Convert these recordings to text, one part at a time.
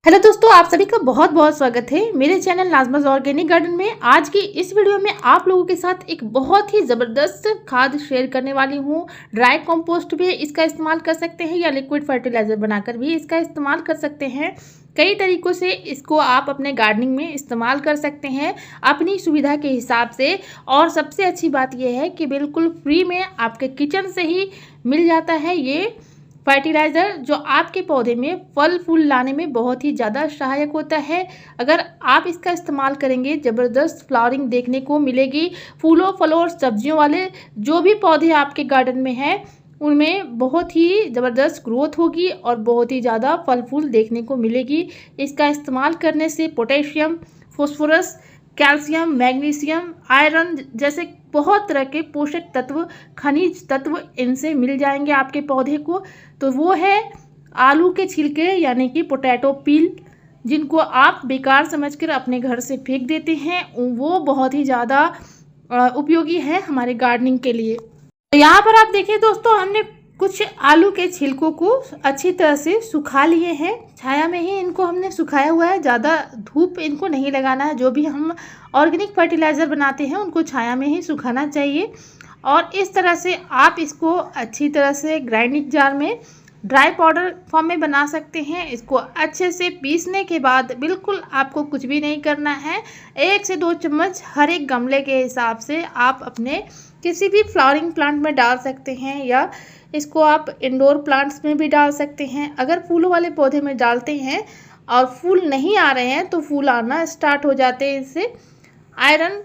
Hello दोस्तों, आप सभी का बहुत बहुत स्वागत है मेरे चैनल नाज़माज़ ऑर्गेनिक गार्डन में। आज की इस वीडियो में आप लोगों के साथ एक बहुत ही ज़बरदस्त खाद शेयर करने वाली हूँ। ड्राई कंपोस्ट भी इसका इस्तेमाल कर सकते हैं या लिक्विड फर्टिलाइज़र बनाकर भी इसका इस्तेमाल कर सकते हैं। कई तरीक़ों से इसको आप अपने गार्डनिंग में इस्तेमाल कर सकते हैं अपनी सुविधा के हिसाब से। और सबसे अच्छी बात यह है कि बिल्कुल फ्री में आपके किचन से ही मिल जाता है ये फर्टिलाइज़र, जो आपके पौधे में फल फूल लाने में बहुत ही ज़्यादा सहायक होता है। अगर आप इसका इस्तेमाल करेंगे ज़बरदस्त फ्लावरिंग देखने को मिलेगी। फूलों फलों और सब्जियों वाले जो भी पौधे आपके गार्डन में हैं उनमें बहुत ही ज़बरदस्त ग्रोथ होगी और बहुत ही ज़्यादा फल फूल देखने को मिलेगी। इसका इस्तेमाल करने से potassium, phosphorus, calcium, magnesium, iron जैसे बहुत तरह के पोषक तत्व, खनिज तत्व इनसे मिल जाएंगे आपके पौधे को। तो वो है आलू के छिलके यानी कि पोटैटो पील, जिनको आप बेकार समझकर अपने घर से फेंक देते हैं, वो बहुत ही ज़्यादा उपयोगी है हमारे गार्डनिंग के लिए। तो यहाँ पर आप देखिए दोस्तों, हमने कुछ आलू के छिलकों को अच्छी तरह से सुखा लिए हैं। छाया में ही इनको हमने सुखाया हुआ है, ज़्यादा धूप इनको नहीं लगाना है। जो भी हम ऑर्गेनिक फर्टिलाइज़र बनाते हैं उनको छाया में ही सुखाना चाहिए। और इस तरह से आप इसको अच्छी तरह से ग्राइंडिंग जार में ड्राई पाउडर फॉर्म में बना सकते हैं। इसको अच्छे से पीसने के बाद बिल्कुल आपको कुछ भी नहीं करना है। 1 से 2 चम्मच हर एक गमले के हिसाब से आप अपने किसी भी फ्लावरिंग प्लांट में डाल सकते हैं, या इसको आप इंडोर प्लांट्स में भी डाल सकते हैं। अगर फूलों वाले पौधे में डालते हैं और फूल नहीं आ रहे हैं तो फूल आना स्टार्ट हो जाते हैं। इससे आयरन,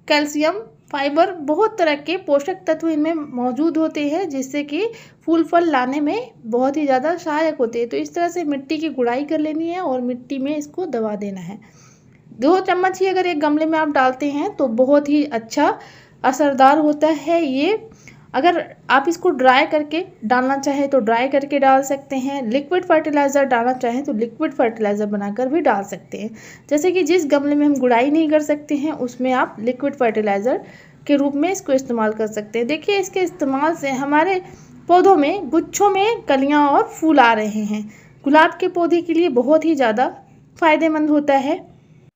कैल्शियम, फाइबर, बहुत तरह के पोषक तत्व इनमें मौजूद होते हैं, जिससे कि फूल फल लाने में बहुत ही ज़्यादा सहायक होते हैं। तो इस तरह से मिट्टी की गुड़ाई कर लेनी है और मिट्टी में इसको दबा देना है। 2 चम्मच ही अगर एक गमले में आप डालते हैं तो बहुत ही अच्छा असरदार होता है ये। अगर आप इसको ड्राई करके डालना चाहें तो ड्राई करके डाल सकते हैं। लिक्विड फर्टिलाइज़र डालना चाहें तो लिक्विड फर्टिलाइज़र बनाकर भी डाल सकते हैं। जैसे कि जिस गमले में हम गुड़ाई नहीं कर सकते हैं उसमें आप लिक्विड फर्टिलाइज़र के रूप में इसको इस्तेमाल कर सकते हैं। देखिए, इसके इस्तेमाल से हमारे पौधों में गुच्छों में कलियाँ और फूल आ रहे हैं। गुलाब के पौधे के लिए बहुत ही ज़्यादा फायदेमंद होता है।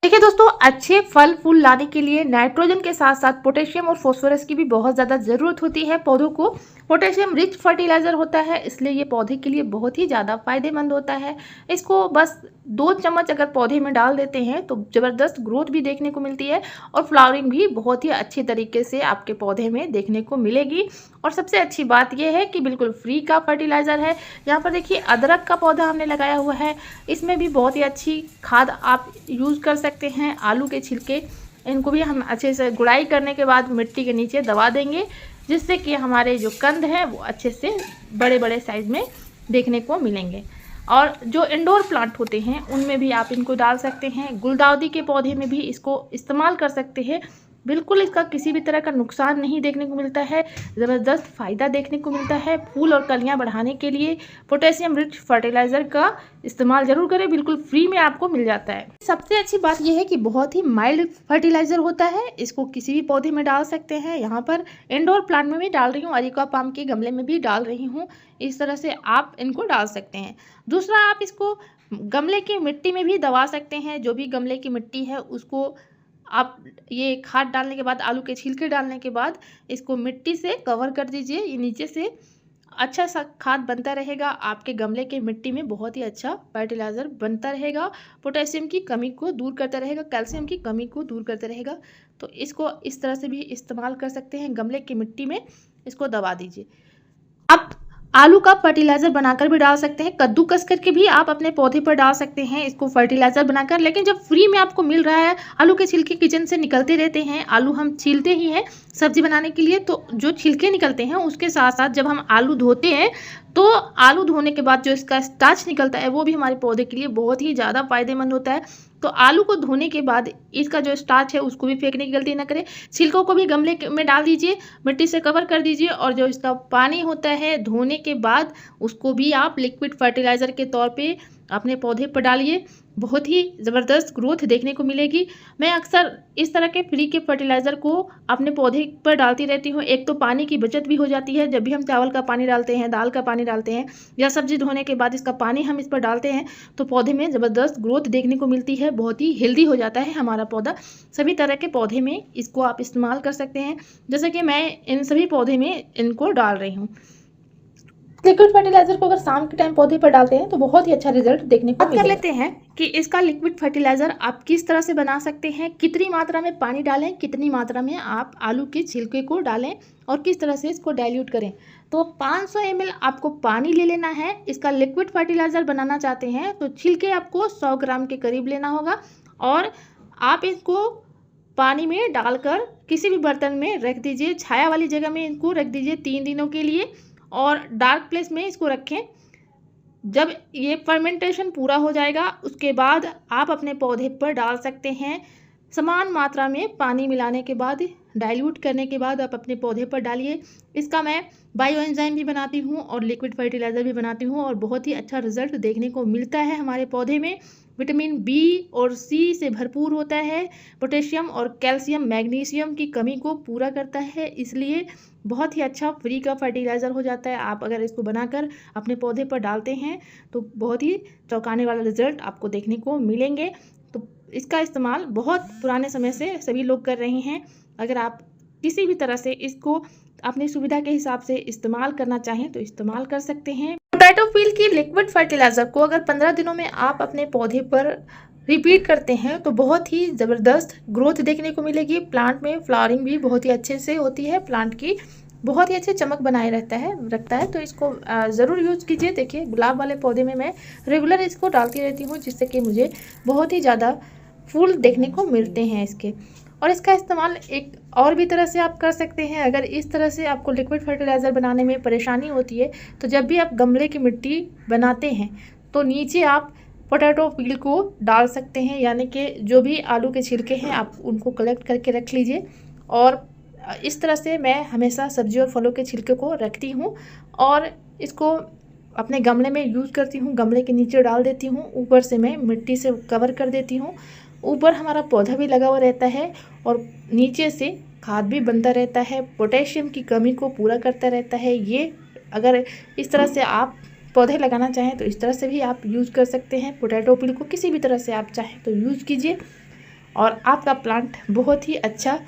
देखिए दोस्तों, अच्छे फल फूल लाने के लिए नाइट्रोजन के साथ साथ पोटेशियम और फास्फोरस की भी बहुत ज़्यादा ज़रूरत होती है। पौधों को पोटेशियम रिच फर्टिलाइज़र होता है, इसलिए ये पौधे के लिए बहुत ही ज़्यादा फायदेमंद होता है। इसको बस 2 चम्मच अगर पौधे में डाल देते हैं तो ज़बरदस्त ग्रोथ भी देखने को मिलती है और फ्लावरिंग भी बहुत ही अच्छे तरीके से आपके पौधे में देखने को मिलेगी। और सबसे अच्छी बात यह है कि बिल्कुल फ्री का फर्टिलाइज़र है। यहाँ पर देखिए, अदरक का पौधा हमने लगाया हुआ है, इसमें भी बहुत ही अच्छी खाद आप यूज़ कर सकते हैं। आलू के छिलके, इनको भी हम अच्छे से गुड़ाई करने के बाद मिट्टी के नीचे दबा देंगे, जिससे कि हमारे जो कंद हैं वो अच्छे से बड़े बड़े साइज़ में देखने को मिलेंगे। और जो इंडोर प्लांट होते हैं उनमें भी आप इनको डाल सकते हैं। गुलदाउदी के पौधे में भी इसको इस्तेमाल कर सकते हैं। बिल्कुल इसका किसी भी तरह का नुकसान नहीं देखने को मिलता है, ज़बरदस्त फ़ायदा देखने को मिलता है। फूल और कलियां बढ़ाने के लिए पोटेशियम रिच फर्टिलाइज़र का इस्तेमाल ज़रूर करें, बिल्कुल फ्री में आपको मिल जाता है। सबसे अच्छी बात यह है कि बहुत ही माइल्ड फर्टिलाइज़र होता है, इसको किसी भी पौधे में डाल सकते हैं। यहाँ पर इंडोर प्लांट में भी डाल रही हूँ, अरेका पाम के गमले में भी डाल रही हूँ। इस तरह से आप इनको डाल सकते हैं। दूसरा, आप इसको गमले की मिट्टी में भी दबा सकते हैं। जो भी गमले की मिट्टी है उसको आप ये खाद डालने के बाद, आलू के छिलके डालने के बाद इसको मिट्टी से कवर कर दीजिए। ये नीचे से अच्छा सा खाद बनता रहेगा, आपके गमले के मिट्टी में बहुत ही अच्छा फर्टिलाइज़र बनता रहेगा। पोटेशियम की कमी को दूर करता रहेगा, कैल्शियम की कमी को दूर करता रहेगा। तो इसको इस तरह से भी इस्तेमाल कर सकते हैं। गमले की मिट्टी में इसको दबा दीजिए। आप आलू का फर्टिलाइज़र बनाकर भी डाल सकते हैं, कद्दूकस करके भी आप अपने पौधे पर डाल सकते हैं इसको फर्टिलाइज़र बनाकर। लेकिन जब फ्री में आपको मिल रहा है, आलू के छिलके किचन से निकलते रहते हैं, आलू हम छीलते ही हैं सब्जी बनाने के लिए, तो जो छिलके निकलते हैं उसके साथ साथ जब हम आलू धोते हैं तो आलू धोने के बाद जो इसका स्टार्च निकलता है वो भी हमारे पौधे के लिए बहुत ही ज़्यादा फायदेमंद होता है। तो आलू को धोने के बाद इसका जो स्टार्च है उसको भी फेंकने की गलती ना करें। छिलकों को भी गमले में डाल दीजिए, मिट्टी से कवर कर दीजिए, और जो इसका पानी होता है धोने के बाद उसको भी आप लिक्विड फर्टिलाइज़र के तौर पे अपने पौधे पर डालिए, बहुत ही ज़बरदस्त ग्रोथ देखने को मिलेगी। मैं अक्सर इस तरह के फ्री के फर्टिलाइज़र को अपने पौधे पर डालती रहती हूँ। एक तो पानी की बचत भी हो जाती है, जब भी हम चावल का पानी डालते हैं, दाल का पानी डालते हैं या सब्ज़ी धोने के बाद इसका पानी हम इस पर डालते हैं तो पौधे में ज़बरदस्त ग्रोथ देखने को मिलती है, बहुत ही हेल्दी हो जाता है हमारा पौधा। सभी तरह के पौधे में इसको आप इस्तेमाल कर सकते हैं, जैसे कि मैं इन सभी पौधे में इनको डाल रही हूँ। लिक्विड फर्टिलाइजर को अगर शाम के टाइम पौधे पर डालते हैं तो बहुत ही अच्छा रिजल्ट देखने को मिलेगा। बात कर लेते हैं कि इसका लिक्विड फर्टिलाइजर आप किस तरह से बना सकते हैं, कितनी मात्रा में पानी डालें, कितनी मात्रा में आप आलू के छिलके को डालें और किस तरह से इसको डाइल्यूट करें। तो 500 ml आपको पानी ले लेना है। इसका लिक्विड फर्टिलाइजर बनाना चाहते हैं तो छिलके आपको 100 ग्राम के करीब लेना होगा और आप इसको पानी में डालकर किसी भी बर्तन में रख दीजिए, छाया वाली जगह में इनको रख दीजिए 3 दिनों के लिए और डार्क प्लेस में इसको रखें। जब ये फर्मेंटेशन पूरा हो जाएगा उसके बाद आप अपने पौधे पर डाल सकते हैं। समान मात्रा में पानी मिलाने के बाद, डाइल्यूट करने के बाद आप अपने पौधे पर डालिए। इसका मैं बायो एंजाइम भी बनाती हूँ और लिक्विड फर्टिलाइज़र भी बनाती हूँ और बहुत ही अच्छा रिजल्ट देखने को मिलता है। हमारे पौधे में विटामिन बी और सी से भरपूर होता है, पोटेशियम और कैल्शियम मैग्नीशियम की कमी को पूरा करता है, इसलिए बहुत ही अच्छा फ्री का फर्टिलाइज़र हो जाता है। आप अगर इसको बनाकर अपने पौधे पर डालते हैं तो बहुत ही चौंकाने वाला रिजल्ट आपको देखने को मिलेंगे। तो इसका इस्तेमाल बहुत पुराने समय से सभी लोग कर रहे हैं। अगर आप किसी भी तरह से इसको अपनी सुविधा के हिसाब से इस्तेमाल करना चाहें तो इस्तेमाल कर सकते हैं। पोटैटो पील की लिक्विड फर्टिलाइज़र को अगर 15 दिनों में आप अपने पौधे पर रिपीट करते हैं तो बहुत ही ज़बरदस्त ग्रोथ देखने को मिलेगी। प्लांट में फ्लावरिंग भी बहुत ही अच्छे से होती है, प्लांट की बहुत ही अच्छे चमक बनाए रखता है। तो इसको ज़रूर यूज़ कीजिए। देखिए गुलाब वाले पौधे में मैं रेगुलर इसको डालती रहती हूँ, जिससे कि मुझे बहुत ही ज़्यादा फूल देखने को मिलते हैं इसके। और इसका इस्तेमाल एक और भी तरह से आप कर सकते हैं। अगर इस तरह से आपको लिक्विड फर्टिलाइज़र बनाने में परेशानी होती है तो जब भी आप गमले की मिट्टी बनाते हैं तो नीचे आप पोटैटो पील को डाल सकते हैं, यानी कि जो भी आलू के छिलके हैं आप उनको कलेक्ट करके रख लीजिए। और इस तरह से मैं हमेशा सब्जी और फलों के छिलके को रखती हूँ और इसको अपने गमले में यूज़ करती हूँ। गमले के नीचे डाल देती हूँ, ऊपर से मैं मिट्टी से कवर कर देती हूँ। ऊपर हमारा पौधा भी लगा हुआ रहता है और नीचे से खाद भी बनता रहता है, पोटेशियम की कमी को पूरा करता रहता है। ये अगर इस तरह से आप पौधे लगाना चाहें तो इस तरह से भी आप यूज़ कर सकते हैं। पोटैटो पील को किसी भी तरह से आप चाहें तो यूज़ कीजिए और आपका प्लांट बहुत ही अच्छा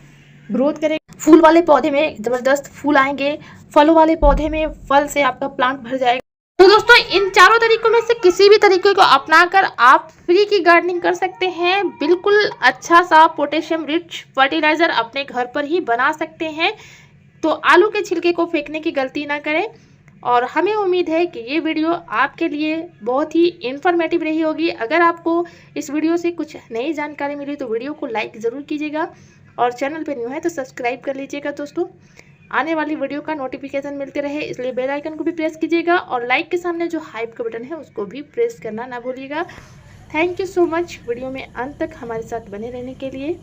ग्रोथ करेगा। फूल वाले पौधे में ज़बरदस्त फूल आएंगे, फलों वाले पौधे में फल से आपका प्लांट भर जाएगा। तो दोस्तों इन चारों तरीकों में से किसी भी तरीके को अपनाकर आप फ्री की गार्डनिंग कर सकते हैं। बिल्कुल अच्छा सा पोटेशियम रिच फर्टिलाइज़र अपने घर पर ही बना सकते हैं। तो आलू के छिलके को फेंकने की गलती ना करें। और हमें उम्मीद है कि ये वीडियो आपके लिए बहुत ही इन्फॉर्मेटिव रही होगी। अगर आपको इस वीडियो से कुछ नई जानकारी मिली तो वीडियो को लाइक ज़रूर कीजिएगा और चैनल पर न्यू है तो सब्सक्राइब कर लीजिएगा। दोस्तों आने वाली वीडियो का नोटिफिकेशन मिलते रहे इसलिए बेल आइकन को भी प्रेस कीजिएगा और लाइक के सामने जो हाइप का बटन है उसको भी प्रेस करना ना भूलिएगा। Thank you so much video में अंत तक हमारे साथ बने रहने के लिए।